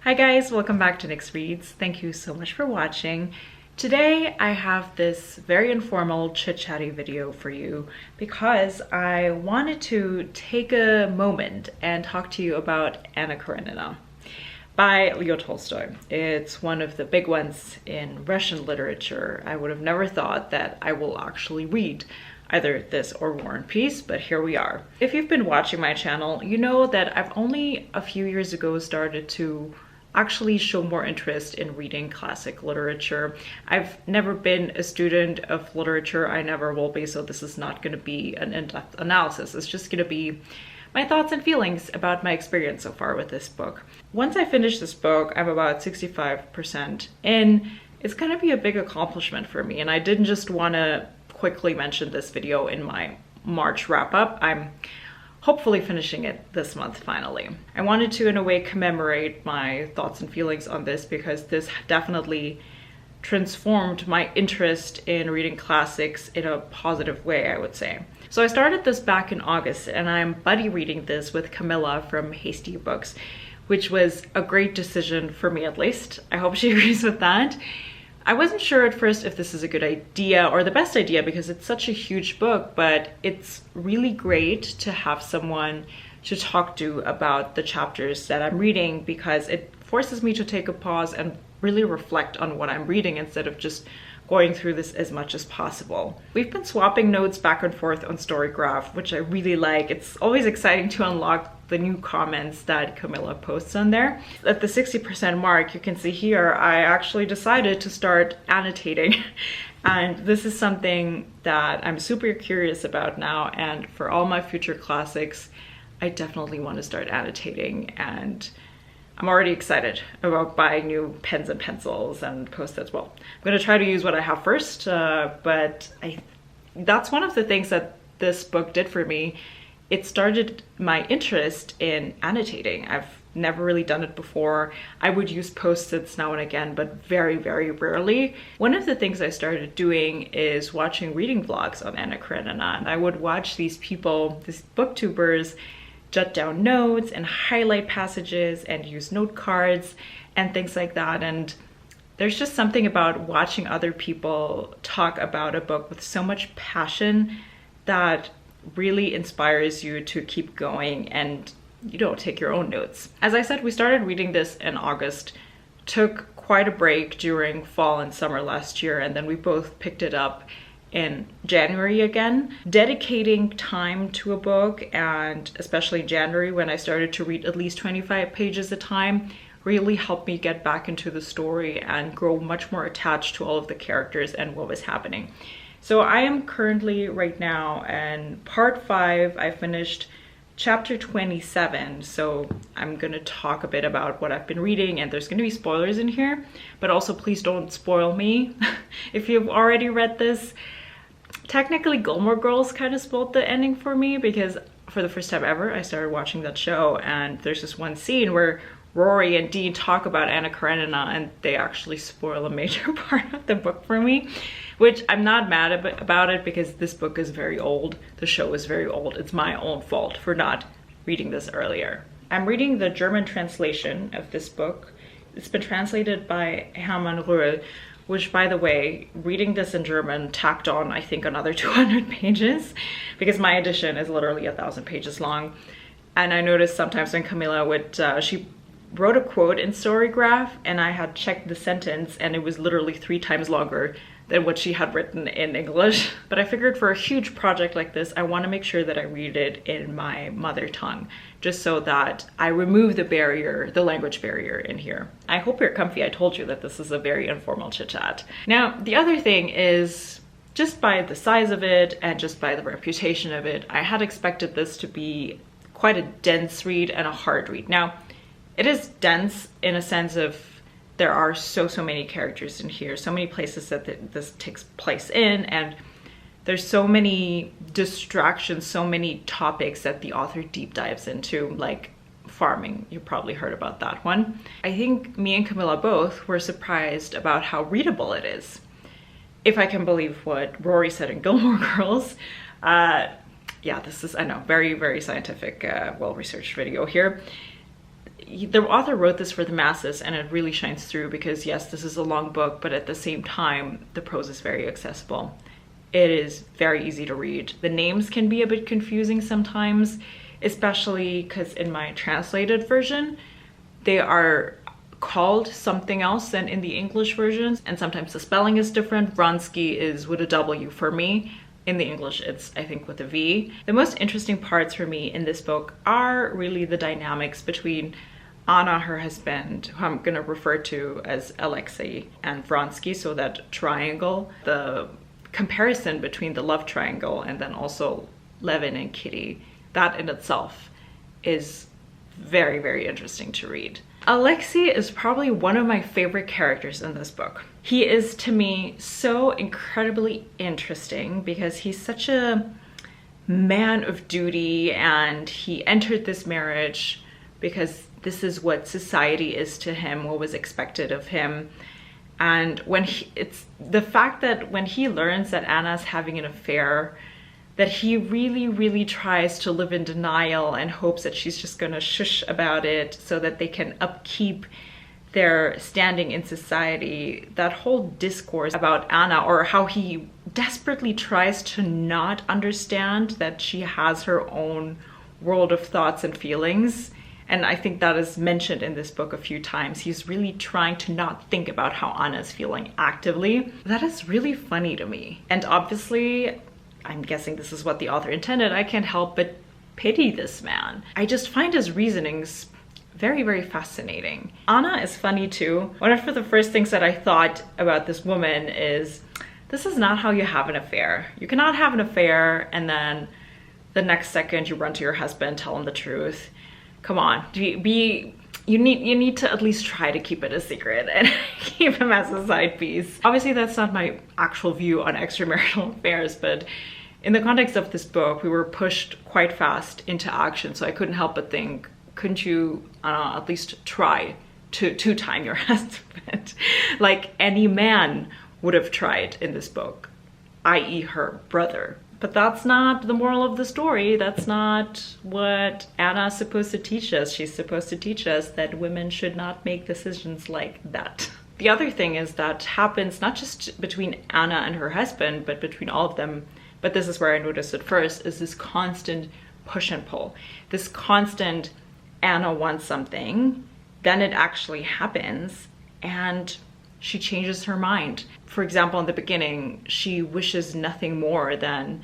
Hi guys, welcome back to Nyx Reads. Thank you so much for watching. Today I have this very informal chit-chatty video for you because I wanted to take a moment and talk to you about Anna Karenina by Leo Tolstoy. It's one of the big ones in Russian literature. I would have never thought that I will actually read either this or War and Peace, but here we are. If you've been watching my channel, you know that I've only a few years ago started to actually show more interest in reading classic literature. I've never been a student of literature. I never will be, so this is not going to be an in-depth analysis. It's just going to be my thoughts and feelings about my experience so far with this book. Once I finish this book, I'm about 65% in. It's going to be a big accomplishment for me, and I didn't just want to quickly mention this video in my March wrap-up. I'm hopefully finishing it this month finally. I wanted to, in a way, commemorate my thoughts and feelings on this because this definitely transformed my interest in reading classics in a positive way, I would say. So I started this back in August, and I'm buddy reading this with Camilla from Hasty Books, which was a great decision for me, at least. I hope she agrees with that. I wasn't sure at first if this is a good idea or the best idea because it's such a huge book, but it's really great to have someone to talk to about the chapters that I'm reading because it forces me to take a pause and really reflect on what I'm reading instead of just going through this as much as possible. We've been swapping notes back and forth on Storygraph, which I really like. It's always exciting to unlock the new comments that Camilla posts on there. At the 60% mark, you can see here, I actually decided to start annotating. And this is something that I'm super curious about now. And for all my future classics, I definitely want to start annotating. And I'm already excited about buying new pens and pencils and post-its. Well, I'm going to try to use what I have first, but that's one of the things that this book did for me. It started my interest in annotating. I've never really done it before. I would use post-its now and again, but very, very rarely. One of the things I started doing is watching reading vlogs on Anna Karenina, and I would watch these people, these booktubers, jot down notes and highlight passages and use note cards and things like that. And there's just something about watching other people talk about a book with so much passion that really inspires you to keep going and you don't take your own notes. As I said, we started reading this in August, took quite a break during fall and summer last year, and then we both picked it up in January again. Dedicating time to a book, and especially in January when I started to read at least 25 pages a time, really helped me get back into the story and grow much more attached to all of the characters and what was happening. So I am currently right now in part 5. I finished chapter 27, so I'm gonna talk a bit about what I've been reading, and there's gonna be spoilers in here, but also please don't spoil me if you've already read this. Technically, Gilmore Girls kind of spoiled the ending for me because for the first time ever, I started watching that show, and there's this one scene where Rory and Dean talk about Anna Karenina, and they actually spoil a major part of the book for me, which I'm not mad about it because this book is very old. The show is very old. It's my own fault for not reading this earlier. I'm reading the German translation of this book. It's been translated by Hermann Röhl, which, by the way, reading this in German tacked on, I think, another 200 pages because my edition is literally 1,000 pages long. And I noticed sometimes when Camilla would, she wrote a quote in Storygraph, and I had checked the sentence, and it was literally 3 times longer than what she had written in English. But I figured for a huge project like this, I want to make sure that I read it in my mother tongue, just so that I remove the barrier, the language barrier in here. I hope you're comfy. I told you that this is a very informal chit chat. Now, the other thing is, just by the size of it and just by the reputation of it, I had expected this to be quite a dense read and a hard read. Now, it is dense in a sense of there are so many characters in here, so many places that this takes place in, and there's so many distractions, so many topics that the author deep dives into, like farming. You probably heard about that one. I think me and Camilla both were surprised about how readable it is. If I can believe what Rory said in Gilmore Girls. Yeah, this is, I know, very, very scientific, well-researched video here. the author wrote this for the masses, and it really shines through because yes, this is a long book, but at the same time, the prose is very accessible. It is very easy to read. The names can be a bit confusing sometimes, especially because in my translated version, they are called something else than in the English versions, and sometimes the spelling is different. Vronsky is with a W for me. In the English, it's, I think, with a V. The most interesting parts for me in this book are really the dynamics between Anna, her husband, who I'm gonna refer to as Alexei, and Vronsky, so that triangle, the comparison between the love triangle and then also Levin and Kitty, that in itself is very, very interesting to read. Alexei is probably one of my favorite characters in this book. He is, to me, so incredibly interesting because he's such a man of duty, and he entered this marriage because this is what society is to him, what was expected of him. And when it's the fact that when he learns that Anna's having an affair, that he really, really tries to live in denial and hopes that she's just gonna shush about it so that they can upkeep their standing in society. That whole discourse about Anna, or how he desperately tries to not understand that she has her own world of thoughts and feelings. And I think that is mentioned in this book a few times. He's really trying to not think about how Anna's feeling actively. That is really funny to me. And obviously, I'm guessing this is what the author intended. I can't help but pity this man. I just find his reasonings very, very fascinating. Anna is funny too. One of the first things that I thought about this woman is, this is not how you have an affair. You cannot have an affair and then the next second you run to your husband, tell him the truth. Come on, you need to at least try to keep it a secret and keep him as a side piece. Obviously, that's not my actual view on extramarital affairs, but in the context of this book, we were pushed quite fast into action, so I couldn't help but think, couldn't you at least try to two-time your husband? Like any man would have tried in this book, i.e. her brother. But that's not the moral of the story. That's not what Anna's supposed to teach us. She's supposed to teach us that women should not make decisions like that. The other thing is that happens not just between Anna and her husband, but between all of them. But this is where I noticed it first, is this constant push and pull. This constant, Anna wants something, then it actually happens, and she changes her mind. For example, in the beginning, she wishes nothing more than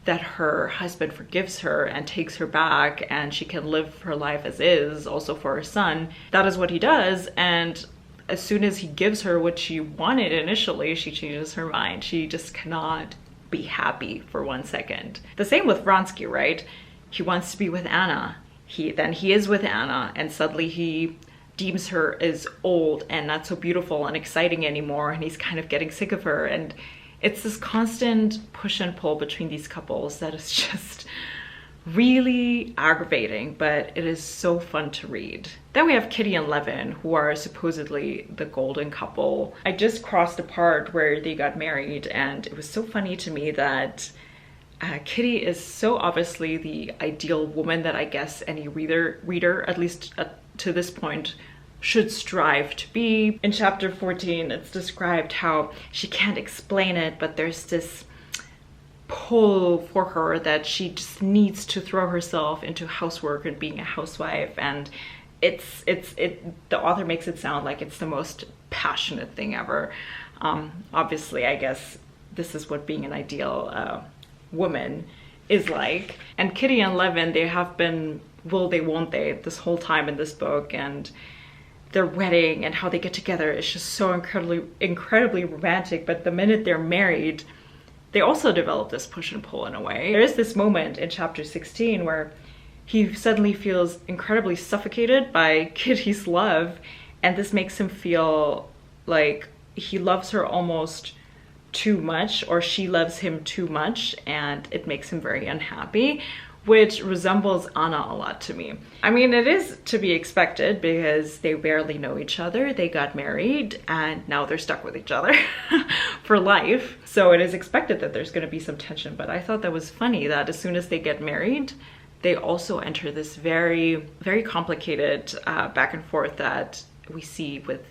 that her husband forgives her and takes her back and she can live her life as is, also for her son. That is what he does, and as soon as he gives her what she wanted initially, she changes her mind. She just cannot be happy for 1 second. The same with Vronsky, right? He wants to be with Anna. Then he is with Anna, and suddenly he deems her as old and not so beautiful and exciting anymore, and he's kind of getting sick of her. And it's this constant push and pull between these couples that is just really aggravating, but it is so fun to read. Then we have Kitty and Levin, who are supposedly the golden couple. I just crossed a part where they got married, and it was so funny to me that Kitty is so obviously the ideal woman that I guess any reader at least to this point, should strive to be. In chapter 14, it's described how she can't explain it, but there's this pull for her that she just needs to throw herself into housework and being a housewife, and the author makes it sound like it's the most passionate thing ever. Obviously, I guess this is what being an ideal woman is like. And Kitty and Levin, they have been will they won't they this whole time in this book, and their wedding and how they get together is just so incredibly romantic. But the minute they're married, they also develop this push and pull in a way. There is this moment in chapter 16 where he suddenly feels incredibly suffocated by Kitty's love, and this makes him feel like he loves her almost too much, or she loves him too much, and it makes him very unhappy, which resembles Anna a lot to me. I mean, it is to be expected because they barely know each other. They got married and now they're stuck with each other for life. So it is expected that there's going to be some tension, but I thought that was funny that as soon as they get married, they also enter this very, very complicated back and forth that we see with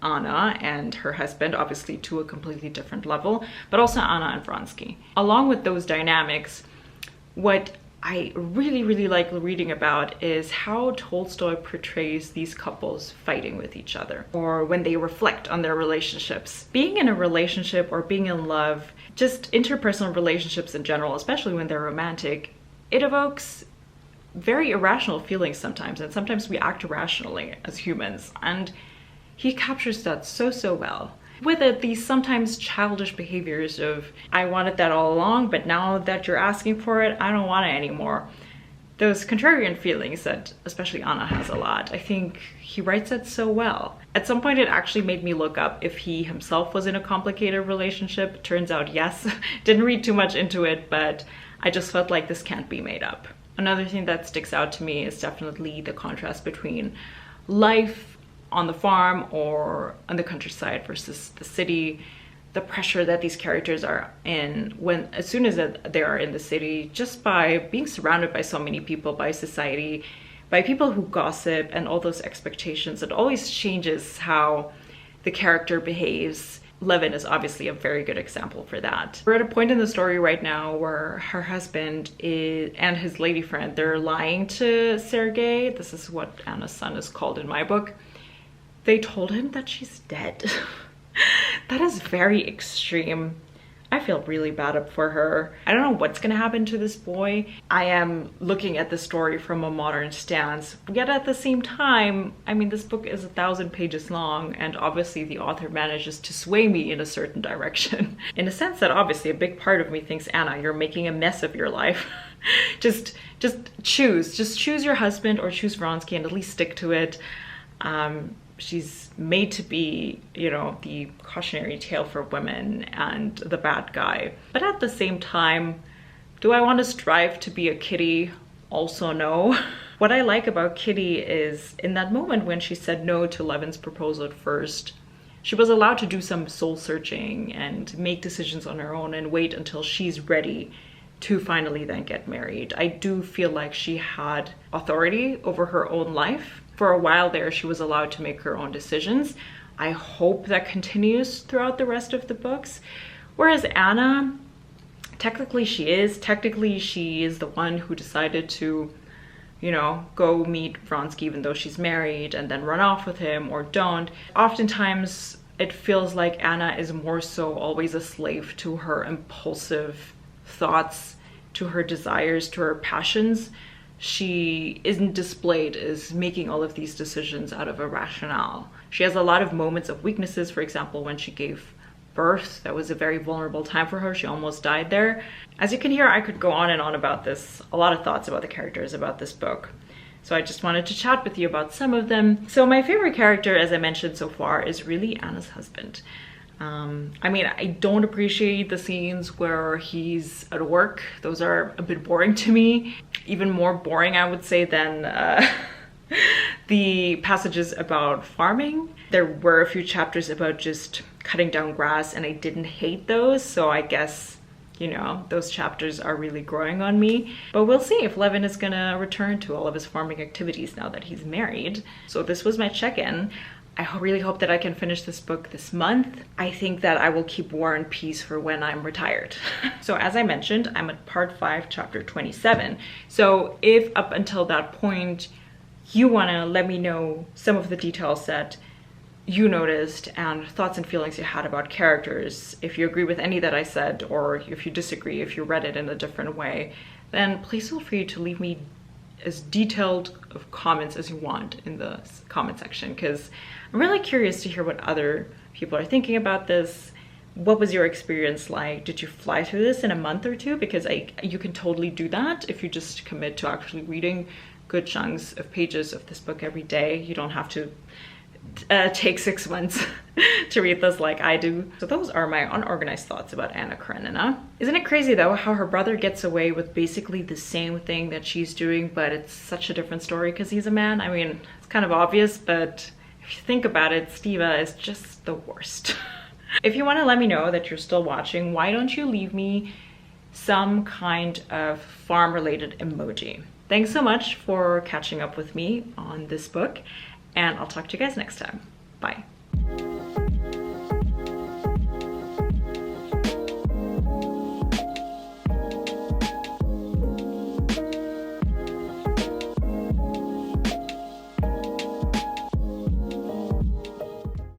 Anna and her husband, obviously to a completely different level, but also Anna and Vronsky. Along with those dynamics, what I really, really like reading about is how Tolstoy portrays these couples fighting with each other, or when they reflect on their relationships. Being in a relationship or being in love, just interpersonal relationships in general, especially when they're romantic, it evokes very irrational feelings sometimes, and sometimes we act irrationally as humans, and he captures that so well. With it, these sometimes childish behaviors of, I wanted that all along, but now that you're asking for it, I don't want it anymore. Those contrarian feelings that especially Anna has a lot. I think he writes it so well. At some point, it actually made me look up if he himself was in a complicated relationship. Turns out, yes. Didn't read too much into it, but I just felt like this can't be made up. Another thing that sticks out to me is definitely the contrast between life on the farm or on the countryside versus the city, the pressure that these characters are in as soon as they are in the city, just by being surrounded by so many people, by society, by people who gossip, and all those expectations. It always changes how the character behaves. Levin is obviously a very good example for that. We're at a point in the story right now where her husband and his lady friend, they're lying to Sergei. This is what Anna's son is called in my book. They told him that she's dead. That is very extreme. I feel really bad for her. I don't know what's gonna happen to this boy. I am looking at the story from a modern stance, yet at the same time, I mean, this book is 1,000 pages long, and obviously the author manages to sway me in a certain direction. In a sense that obviously a big part of me thinks, Anna, you're making a mess of your life. just choose your husband or choose Vronsky and at least stick to it. She's made to be, you know, the cautionary tale for women and the bad guy. But at the same time, do I want to strive to be a Kitty? Also no. What I like about Kitty is in that moment when she said no to Levin's proposal at first, she was allowed to do some soul searching and make decisions on her own and wait until she's ready to finally then get married. I do feel like she had authority over her own life. For a while there, she was allowed to make her own decisions. I hope that continues throughout the rest of the books. Whereas Anna, technically she is the one who decided to, you know, go meet Vronsky even though she's married and then run off with him or don't. Oftentimes it feels like Anna is more so always a slave to her impulsive thoughts, to her desires, to her passions. She isn't displayed as making all of these decisions out of a rationale. She has a lot of moments of weaknesses. For example, when she gave birth, that was a very vulnerable time for her. She almost died there. As you can hear, I could go on and on about this. A lot of thoughts about the characters about this book. So I just wanted to chat with you about some of them. So my favorite character, as I mentioned so far, is really Anna's husband. I mean, I don't appreciate the scenes where he's at work. Those are a bit boring to me. Even more boring, I would say, than the passages about farming. There were a few chapters about just cutting down grass, and I didn't hate those. So I guess, you know, those chapters are really growing on me. But we'll see if Levin is gonna return to all of his farming activities now that he's married. So this was my check-in. I really hope that I can finish this book this month. I think that I will keep War and Peace for when I'm retired. So as I mentioned, I'm at part 5, chapter 27. So if up until that point, you wanna let me know some of the details that you noticed and thoughts and feelings you had about characters, if you agree with any that I said, or if you disagree, if you read it in a different way, then please feel free to leave me as detailed of comments as you want in the comment section, because I'm really curious to hear what other people are thinking about this. What was your experience like? Did you fly through this in a month or two? Because you can totally do that if you just commit to actually reading good chunks of pages of this book every day. You don't have to take 6 months to read this like I do. So those are my unorganized thoughts about Anna Karenina. Isn't it crazy though how her brother gets away with basically the same thing that she's doing, but it's such a different story because he's a man? I mean, it's kind of obvious, but if you think about it, Stiva is just the worst. If you want to let me know that you're still watching, why don't you leave me some kind of farm-related emoji? Thanks so much for catching up with me on this book, and I'll talk to you guys next time. Bye.